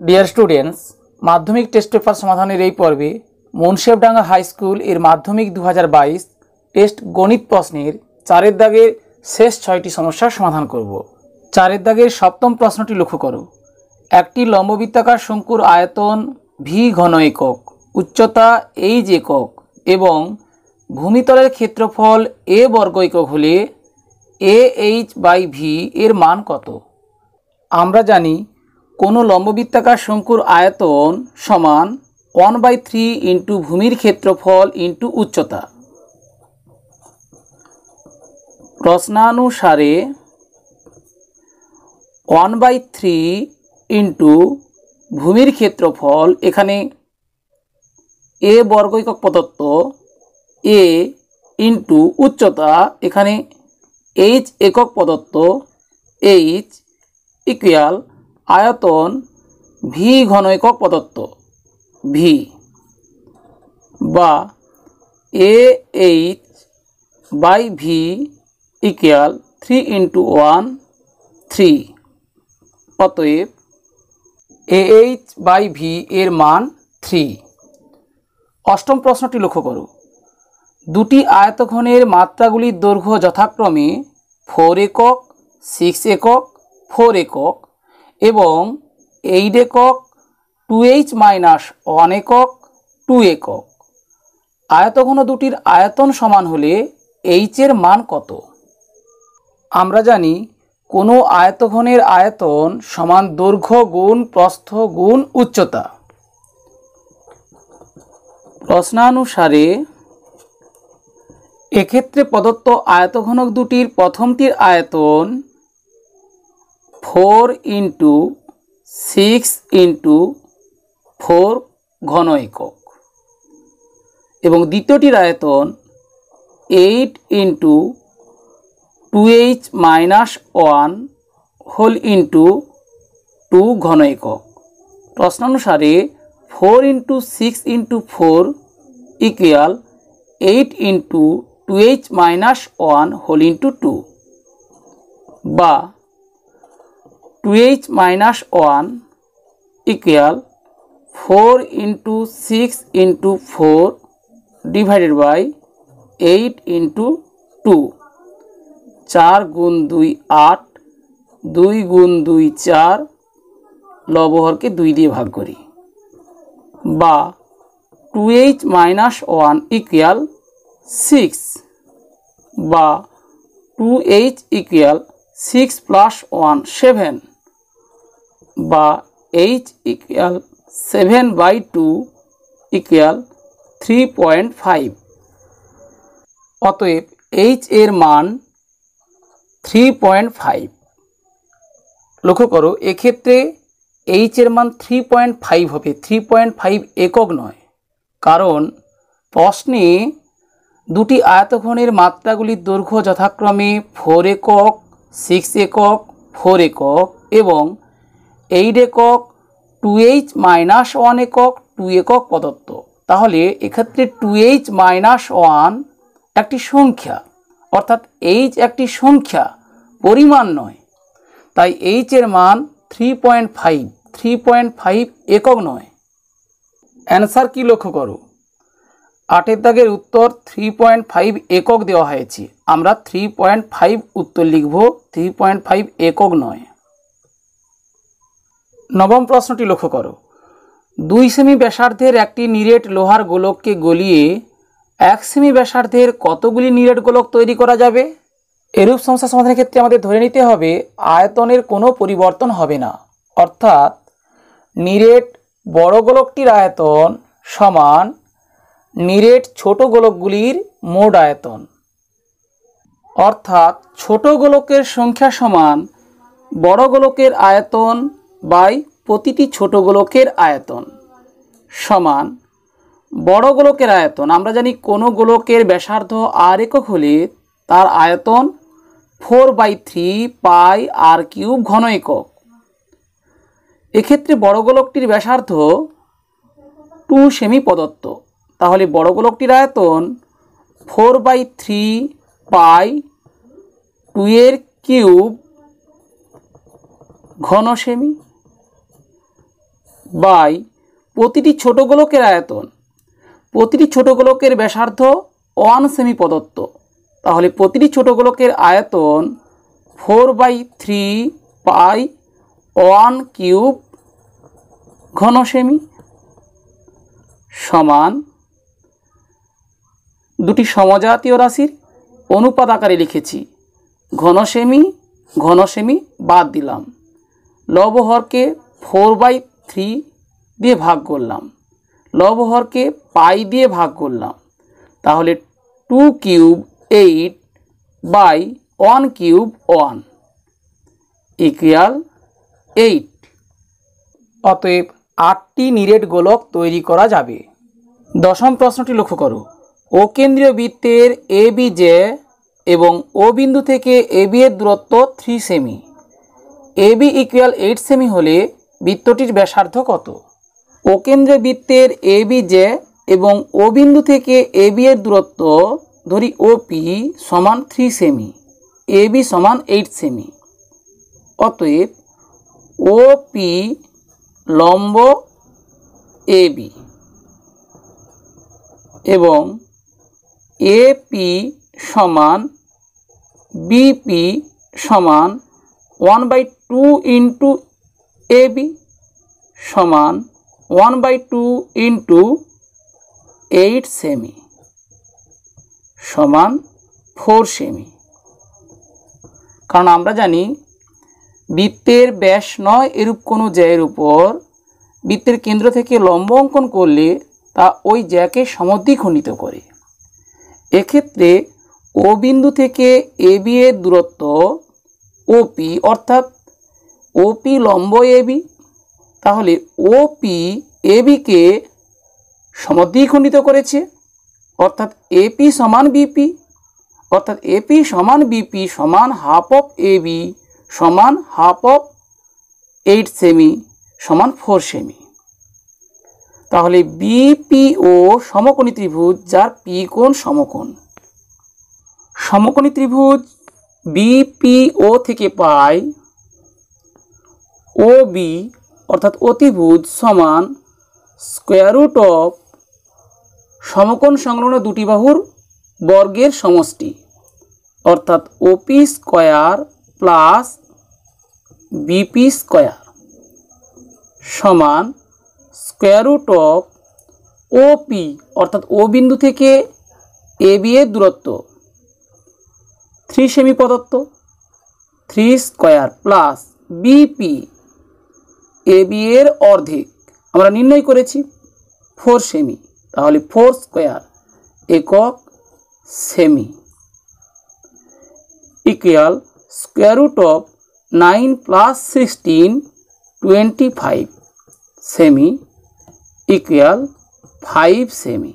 Dear students माध्यमिक test paper समाधानेर এই পর্বে মুন্সিয়াবডাঙ্গা হাই স্কুল এর মাধ্যমিক 2022 টেস্ট গণিত প্রশ্নের 4 এর দাগের শেষ 6টি সমস্যার সমাধান করব। 4 এর দাগের সপ্তম প্রশ্নটি লক্ষ্য করো। একটি লম্ববৃত্তাকার শঙ্কুর আয়তন v ঘন একক, উচ্চতা h একক এবং ভূমিতলের ক্ষেত্রফল a বর্গ একক হলে ah/v এর মান কত? আমরা জানি কোনো লম্ববৃত্তাকার শঙ্কুর আয়তন সমান 1/3 ইন্টু ভূমির ক্ষেত্রফল ইন্টু উচ্চতা। প্রশ্নানুসারে 1/3 ইন্টু ভূমির ক্ষেত্রফল, এখানে a বর্গ একক প্রদত্ত, a ইন্টু উচ্চতা, এখানে h একক প্রদত্ত, h ইকুয়াল আয়তন v ঘন একক প্রদত্ত v বা ah/v ইকুয়াল 3 ইন্টু 1 3। অতএব ah/v এর মান 3। অষ্টম প্রশ্নটি লক্ষ্য করো। দুটি আয়তঘনের মাত্রাগুলির দৈর্ঘ্য যথাক্রমে 4 একক, 6 একক, 4 একক এবং 8 একক, 2h-1 একক, 2 একক। আয়তঘন দুটির আয়তন সমান হলে h এর মান কত? আমরা জানি কোনো আয়তঘনের আয়তন সমান দৈর্ঘ্য গুণ প্রস্থ গুণ উচ্চতা। প্রশ্নানুসারে এক্ষেত্রে প্রদত্ত আয়তঘনক দুটির প্রথমটির আয়তন 4 ইন্টু 6 ইন্টু 4 ঘন একক এবং দ্বিতীয়টির আয়তন 8 ইন্টু 2h-1 হোল ইন্টু 2 ঘন একক। প্রশ্নানুসারে 4 into 6 into 4 equal 8 into 2h-1 whole into 2 বা 2h-1 equal 4 into 6 into 4 divided by 8 into 2। 4 গুণ 2 8, 2 গুণ 2 4, লবহরকে 2 দিয়ে ভাগ করি বা 2h-1 ইকুয়াল 6 বা 2h ইকুয়াল 6 প্লাস 1 7 বা h ইকুয়াল 7/2 ইকুয়াল 3.5। অতএব h এর মান 3.5। লক্ষ্য করো এক্ষেত্রে h এর মান 3.5 হবে, 3.5 একক নয়, কারণ প্রশ্নে দুটি আয়তঘনের মাত্রাগুলির দৈর্ঘ্য যথাক্রমে 4 একক, 6 একক, 4 একক এবং 8 একক, 2h-1 একক, 2 একক প্রদত্ত। তাহলে এক্ষেত্রে 2h-1 একটি সংখ্যা, অর্থাৎ h একটি সংখ্যা, পরিমাণ নয়, তাই h এর মান 3.5 একক নয়। অ্যান্সার কি লক্ষ্য করো। 8 এর দাগের উত্তর 3.5 একক দেওয়া হয়েছে, আমরা 3.5 উত্তর লিখব, 3.5 একক নয়। নবম প্রশ্নটি লক্ষ্য করো। 2 সেমি ব্যাসার্ধের একটি নিরেট লোহার গোলককে গলিয়ে 1 সেমি ব্যাসার্ধের কতগুলি নিরেট গোলক তৈরি করা যাবে? এরূপ সমস্যা সমাধানের ক্ষেত্রে আমাদের ধরে নিতে হবে আয়তনের কোনো পরিবর্তন হবে না, অর্থাৎ নিরেট বড় গোলকটির আয়তন সমান নিরেট ছোট গোলকগুলির মোট আয়তন, অর্থাৎ ছোট গোলকের সংখ্যা সমান বড় গোলকের আয়তন বাই প্রতিটি ছোট গোলকের আয়তন সমান বড় গোলকের আয়তন। আমরা জানি কোনো গোলকের ব্যাসার্ধ r একক হলে তার আয়তন 4/3 পাই r³ ঘন একক। এক্ষেত্রে বড় গোলকটির ব্যাসার্ধ 2 সেমি প্রদত্ত, তাহলে বড় গোলকটির আয়তন 4/3 পাই 2³ ঘন সেমি বাই প্রতিটি ছোট গোলকের আয়তন। প্রতিটি ছোট গোলকের ব্যাসার্ধ 1 সেমি প্রদত্ত, তাহলে প্রতিটি ছোট গোলকের আয়তন 4/3 পাই 1 কিউব ঘন সেমি সমান দুটি সমজাতীয় রাশির অনুপাত আকারে লিখেছি। ঘন সেমি বাদ দিলাম, লবহরকে 4/3 দিয়ে ভাগ করলাম, লবহরকে পাই দিয়ে ভাগ করলাম, তাহলে 2 কিউব 8 বাই 1 কিউব 1 ইকুয়াল 8। অতএব 8টি নিরেট গোলক তৈরি করা যাবে। দশম প্রশ্নটি লক্ষ্য করো। ও কেন্দ্রীয় বৃত্তের ABJ এবং ও বিন্দু থেকে AB এর দূরত্ব 3 সেমি। AB ইকুয়াল 8 সেমি হলে বৃত্তটির ব্যাসার্ধ কত? ও কেন্দ্রীয় বৃত্তের ABJ এবং ও বিন্দু থেকে AB এর দূরত্ব ধরি OP সমান 3 সেমি, AB সমান 8 সেমি। অতএব OP লম্ব AB এবং AP সমান BP সমান 1/2 ইন্টু AB সমান 1/2 ইন্টু 8 সেমি সমান 4 সেমি। কারণ আমরা জানি বৃত্তের ব্যাস নয় এরূপ কোনো জ্যায়ের উপর বৃত্তের কেন্দ্র থেকে লম্ব অঙ্কন করলে তা ওই জ্যাকে সমদ্বিখণ্ডিত করে। এক্ষেত্রে ও বিন্দু থেকে AB এর দূরত্ব OP, অর্থাৎ OP লম্ব AB, তাহলে OP ABকে সমদ্বিখণ্ডিত করেছে, অর্থাৎ AP সমান BP, অর্থাৎ AP সমান BP সমান হাফ অফ AB সমান হাফ অফ 8 সেমি সমান 4 সেমি। তাহলে BPO সমকোণী ত্রিভুজ যার P কোণ সমকোণ। সমকোণী ত্রিভুজ BPO থেকে পাই OB অর্থাৎ অতিভুজ সমান স্কোয়ার রুট অফ সমকোণ সংলগ্ন দুটি বাহুর বর্গের সমষ্টি, অর্থাৎ OP square plus BP square সমান স্কোয়ার রুট অফ OP অর্থাৎ ও বিন্দু থেকে AB এর দূরত্ব 3 সেমি প্রদত্ত, 3 স্কোয়ার প্লাস BP AB এর অর্ধেক আমরা নির্ণয় করেছি 4 সেমি, তাহলে 4 স্কোয়ার একক সেমি equal square root of 9 plus 16 25 সেমি ইকুয়াল 5 সেমি।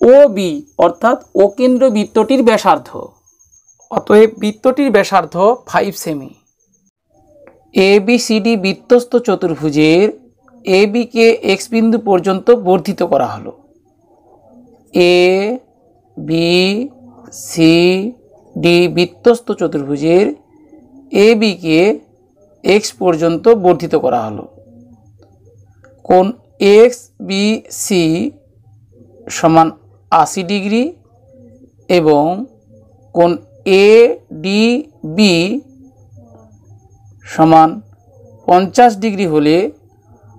OB অর্থাৎ ও কেন্দ্র বৃত্তটির ব্যাসার্ধ, অতএব বৃত্তটির ব্যাসার্ধ 5 সেমি। ABCD বৃত্তস্থ চতুর্ভুজের AB কে X বিন্দু পর্যন্ত বর্ধিত করা হলো। ABCD বৃত্তস্থ চতুর্ভুজের AB কে X পর্যন্ত বর্ধিত করা হলো। কোণ XBC সমান 80 ডিগ্রি এবং কোণ ADB সমান 50 ডিগ্রি হলে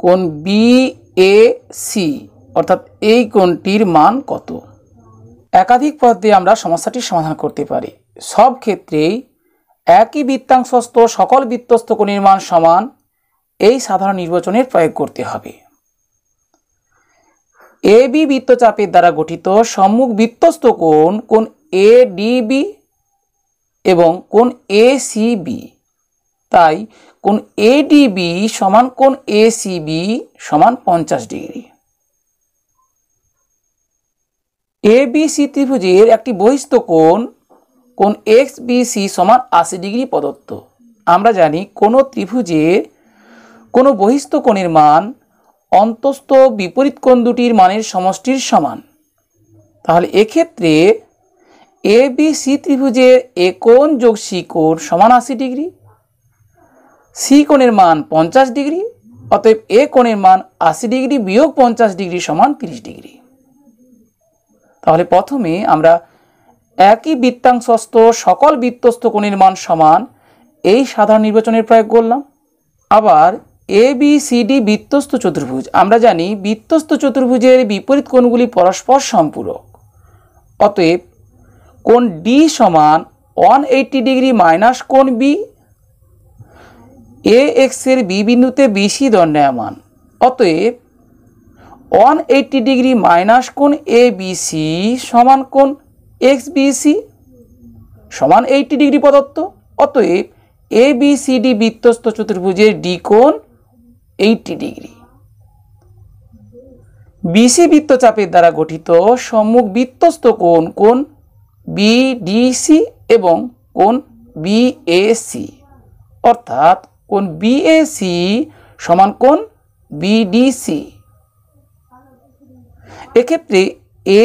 কোণ BAC অর্থাৎ এই কোণটির মান কত? একাধিক পথ দিয়ে আমরা সমস্যাটির সমাধান করতে পারি। সব ক্ষেত্রেই একই বৃত্তাংশস্থ সকল বৃত্তস্থ কোণের মান সমান এই সাধারণ নির্বাচনের প্রয়োগ করতে হবে। AB বৃত্তচাপের দ্বারা গঠিত সম্মুখ বৃত্তস্থ কোণ ADB এবং কোণ ACB, তাই কোণ ADB সমান কোণ ACB সমান 50 ডিগ্রি। ABC ত্রিভুজের একটি বহিস্থ কোণ XBC সমান 80 ডিগ্রি প্রদত্ত। আমরা জানি কোনো ত্রিভুজের কোনো বহিস্থ কোণের মান অন্তস্থ বিপরীত কোণ দুটির মানের সমষ্টির সমান। তাহলে এক্ষেত্রে ABC ত্রিভুজের A কোণ যোগ C কোণ সমান 80 ডিগ্রি, C কোণের মান 50 ডিগ্রি, অতএব এ কোণের মান 80 ডিগ্রি বিয়োগ 50 ডিগ্রি সমান 30 ডিগ্রি। তাহলে প্রথমে আমরা একই বৃত্তাংশস্থ সকল বৃত্তস্থ কোণের মান সমান এই সাধারণ নির্বাচনের প্রয়োগ করলাম। আবার এ বি সি ডি বৃত্তস্থ চতুর্ভুজ, আমরা জানি বৃত্তস্থ চতুর্ভুজের বিপরীত কোণগুলি পরস্পর সম্পূরক। অতএব কোণ ডি সমান 180 ডিগ্রি মাইনাস কোণ বি। এ এক্স এর বি বিন্দুতে বিসি দণ্ডায়মান, অতএব 180 ডিগ্রি মাইনাস কোণ এ বিসি সমান কোণ এক্স বিসি সমান 80 ডিগ্রি প্রদত্ত। অতএব এ বি সি ডি বৃত্তস্থ চতুর্ভুজের ডি কোণ 80 ডিগ্রি। বিসি বৃত্তচাপের দ্বারা গঠিত সম্মুখ বৃত্তস্থ কোণ কোণ বিডিসি এবং কোণ বিএসি, অর্থাৎ কোণ বিএসি সমান কোণ বিডিসি। এক্ষেত্রে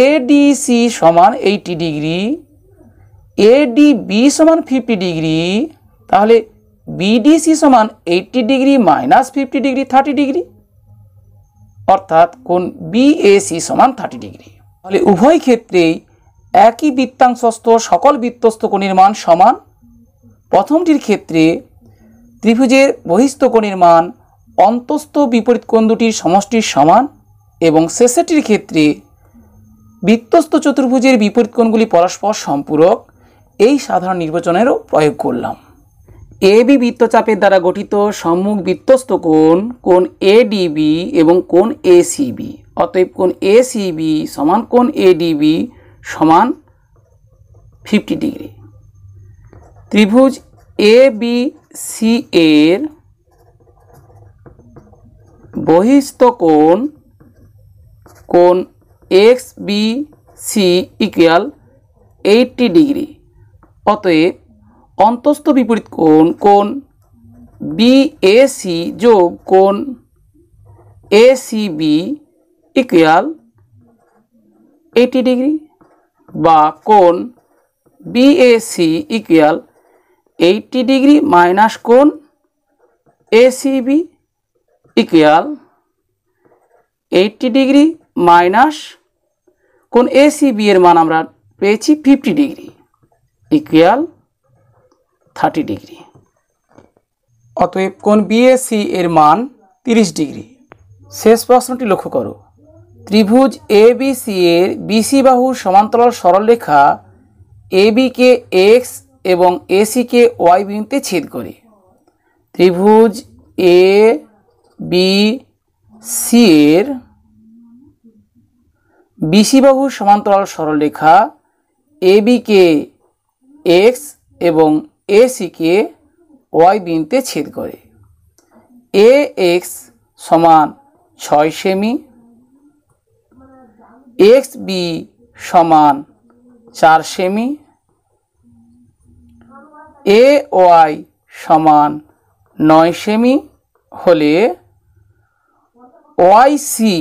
এডিসি সমান 80 ডিগ্রি, এডিবি সমান 50 ডিগ্রি, তাহলে বিডিসি সমান 80 ডিগ্রি মাইনাস 50 ডিগ্রি 30 ডিগ্রি, অর্থাৎ কোণ বিএসি সমান 30 ডিগ্রি। তাহলে উভয় ক্ষেত্রেই একই বৃত্তাংশস্থ সকল বৃত্তস্থ কোণের মান সমান। প্রথমটির ক্ষেত্রে ত্রিভুজের বহিস্থ কোণের মান অন্তস্থ বিপরীত কোণ দুটির সমষ্টির সমান এবং শেষেরটির ক্ষেত্রে বৃত্তস্থ চতুর্ভুজের বিপরীত কোণগুলি পরস্পর সম্পূরক এই সাধারণ নির্বাচনেরও প্রয়োগ করলাম। এ বি বৃত্তচাপের দ্বারা গঠিত সম্মুখ বৃত্তস্থ কোণ কোণ এডিবি এবং কোণ এসিবি, অতএব কোণ এসিবি সমান কোণ এডিবি সমান 50 ডিগ্রি। ত্রিভুজ এ বি সি এর বহিস্থ কোণ কোণ X B C equal 80 degree, অতএব অন্তস্থ বিপরীত কোণ কোণ বিএসি যোগ কোণ এসিবি ইকুয়াল 80 ডিগ্রি, বা কোণ বিএসি ইকুয়াল 80 ডিগ্রি মাইনাস কোণ এসিবি ইকুয়াল 80 ডিগ্রি মাইনাস কোণ এসিবি এর মান আমরা পেয়েছি 50 ডিগ্রি ইকুয়াল 30 ডিগ্রি। অতএব কোণ বিএসি এর মান 30 ডিগ্রি। শেষ প্রশ্নটি লক্ষ্য করো, ত্রিভুজ এবিসি এর বিসি বাহুর সমান্তরাল সরলরেখা এবি কে এক্স এবং এসি কে ওয়াই বিন্দুতে ছেদ করে। ত্রিভুজ এ বি সি এর বিসি বাহুর সমান্তরাল সরলরেখা এবি কে এক্স এবং এসি কে ওয়াই বিন্দুতে ছেদ করে। এ এক্স সমান 6 সেমি, এক্স বি সমান 4 সেমি, এ ওয়াই সমান 9 সেমি হলে ওয়াই সি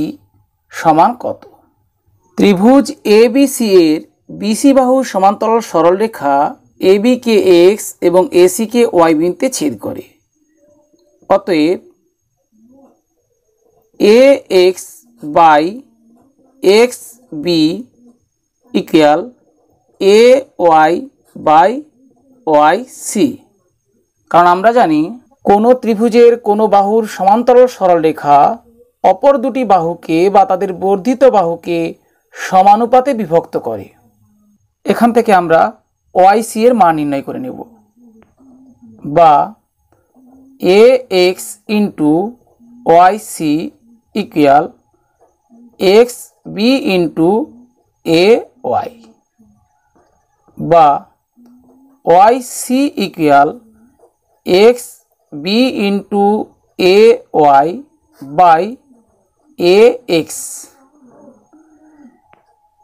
সমান কত? ত্রিভুজ এবিসি এর বিসি বাহুর সমান্তরাল সরলরেখা এবি কে এক্স এবং এসি কে ওয়াই বিন্দুতে ছেদ করে। অতএব A X by X B equal A Y by Y C. কারণ আমরা জানি কোনো ত্রিভুজের কোনো বাহুর সমান্তরাল সরলরেখা অপর দুটি বাহুকে বা তাদের বর্ধিত বাহুকে সমানুপাতে বিভক্ত করে। এখান থেকে আমরা ওয়াই সি এর মান নির্ণয় করে নেব, বা A X into Y C equal X B into A Y, বা Y C equal X B into A Y by A X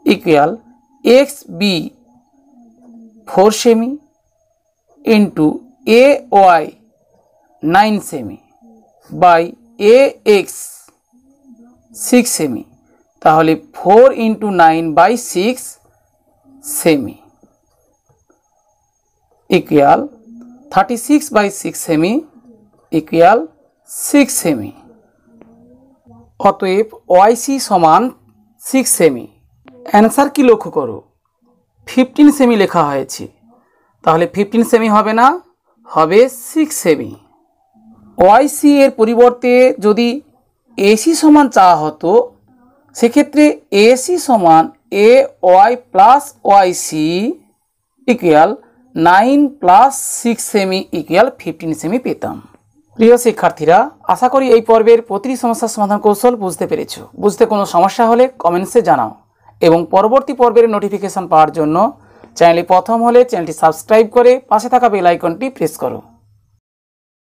equal X B 4 সেমি ইন্টু এ ওয়াই 9 সেমি বাই এ এক্স 6 সেমি, তাহলে 4 into 9 by 6 সেমি equal 36 by 6 সেমি equal 6 সেমি। অতএব OIC সমান 6 সেমি। অ্যান্সার কি লক্ষ্য করো, 15 সেমি লেখা হয়েছে, তাহলে 15 সেমি হবে না, হবে 6 সেমি। ওআইসি এর পরিবর্তে যদি এসি সমান চাওয়া হতো, সেক্ষেত্রে এসি সমান A Y plus OIC equal 9 plus 6 সেমি ইকুয়াল 15 সেমি পেতাম। প্রিয় শিক্ষার্থীরা, আশা করি এই পর্বের প্রতিটি সমস্যার সমাধান কৌশল বুঝতে পেরেছো। বুঝতে কোনো সমস্যা হলে কমেন্টসে জানাও এবং পরবর্তী পর্বের নোটিফিকেশন পাওয়ার জন্য চ্যানেলে প্রথম হলে চ্যানেলটি সাবস্ক্রাইব করে পাশে থাকা বেল আইকনটি প্রেস করো।